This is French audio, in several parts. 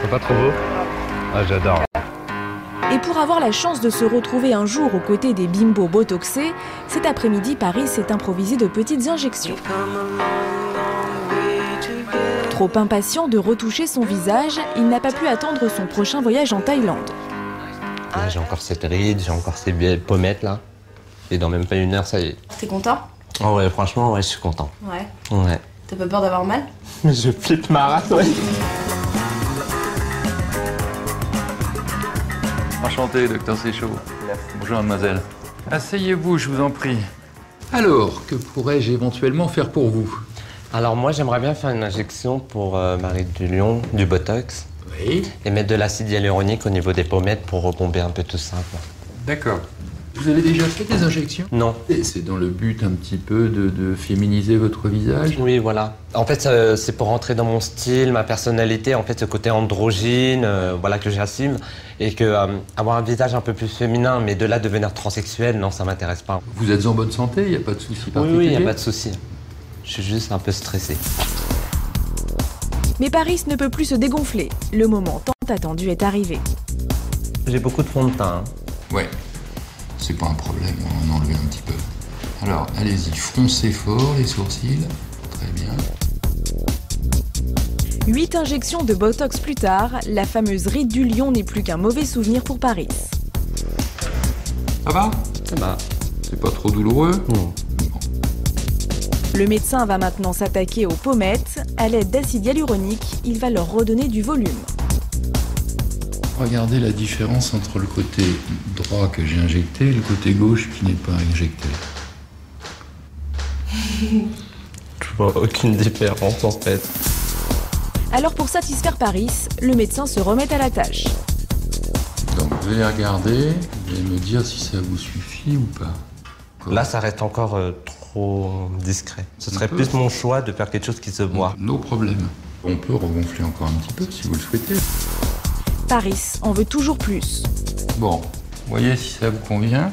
C'est pas trop beau? Ah, j'adore. Et pour avoir la chance de se retrouver un jour aux côtés des bimbos botoxés, cet après-midi, Paris s'est improvisé de petites injections. Trop impatient de retoucher son visage, il n'a pas pu attendre son prochain voyage en Thaïlande. J'ai encore cette ride, j'ai encore ces belles pommettes là. Et dans même pas une heure, ça y est. T'es content? Oh ouais, franchement, ouais, je suis content. Ouais. Ouais. T'as pas peur d'avoir mal? Mais je flippe ma race, ouais. Enchanté, docteur Séchaud. Bonjour, mademoiselle. Asseyez-vous, je vous en prie. Alors, que pourrais-je éventuellement faire pour vous? Alors moi, j'aimerais bien faire une injection pour Marie du Lion, du Botox. Oui. Et mettre de l'acide hyaluronique au niveau des pommettes pour rebomber un peu tout ça, quoi. D'accord. Vous avez déjà fait des injections? Non. Et c'est dans le but un petit peu de féminiser votre visage? Oui, voilà. En fait, c'est pour rentrer dans mon style, ma personnalité, en fait, ce côté androgyne, voilà, que j'assume. Et que avoir un visage un peu plus féminin, mais de là devenir transsexuel, non, ça m'intéresse pas. Vous êtes en bonne santé? Il n'y a pas de souci particulier? Oui, il n'y a pas de souci. Je suis juste un peu stressé. Mais Paris ne peut plus se dégonfler. Le moment tant attendu est arrivé. J'ai beaucoup de fond de teint. Ouais. C'est pas un problème, on va en enlever un petit peu. Alors, allez-y, froncez fort les sourcils. Très bien. 8 injections de Botox plus tard, la fameuse ride du lion n'est plus qu'un mauvais souvenir pour Paris. Ça va? Ça va. C'est pas trop douloureux? Non. Le médecin va maintenant s'attaquer aux pommettes. À l'aide d'acide hyaluronique, il va leur redonner du volume. Regardez la différence entre le côté droit que j'ai injecté et le côté gauche qui n'est pas injecté. Je vois aucune différence en fait. Alors pour satisfaire Paris, le médecin se remet à la tâche. Donc vous allez regarder, vous allez me dire si ça vous suffit ou pas. Là, ça reste encore trop discret. Ce serait plus mon choix de faire quelque chose qui se voit. No problème. On peut regonfler encore un petit peu si vous le souhaitez. Paris en veut toujours plus. Bon, voyez si ça vous convient.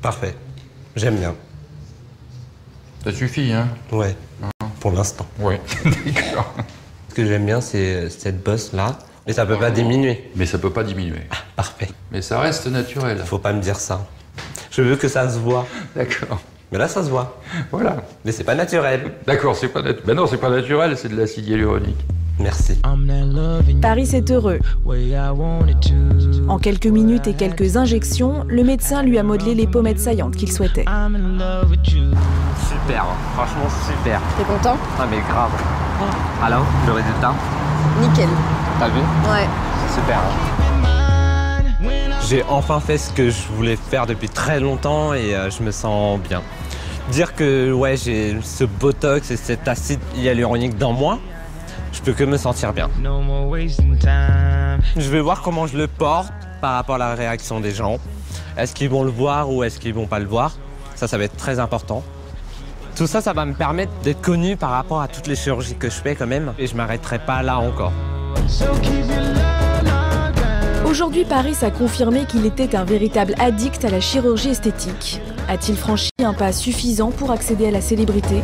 Parfait. J'aime bien. Ça suffit, hein? Ouais. Pour l'instant. Ouais, d'accord. Ce que j'aime bien, c'est cette bosse là. Mais ça peut pas diminuer. Mais ça peut pas diminuer. Ah, parfait. Mais ça reste naturel. Faut pas me dire ça. Je veux que ça se voit. D'accord. Mais là, ça se voit. Voilà. Mais c'est pas naturel. D'accord, c'est pas naturel. Ben non, c'est pas naturel, c'est de l'acide hyaluronique. Merci. Paris est heureux. En quelques minutes et quelques injections, le médecin lui a modelé les pommettes saillantes qu'il souhaitait. Super, franchement super. T'es content? Ah mais grave. Alors, le résultat? Nickel. T'as vu? Ouais. Super. J'ai enfin fait ce que je voulais faire depuis très longtemps et je me sens bien. Dire que ouais, j'ai ce botox et cet acide hyaluronique dans moi, je peux que me sentir bien. Je vais voir comment je le porte par rapport à la réaction des gens. Est-ce qu'ils vont le voir ou est-ce qu'ils vont pas le voir? Ça va être très important. Tout ça, ça va me permettre d'être connu par rapport à toutes les chirurgies que je fais quand même. Et je m'arrêterai pas là encore. Aujourd'hui, Paris a confirmé qu'il était un véritable addict à la chirurgie esthétique. A-t-il franchi un pas suffisant pour accéder à la célébrité ?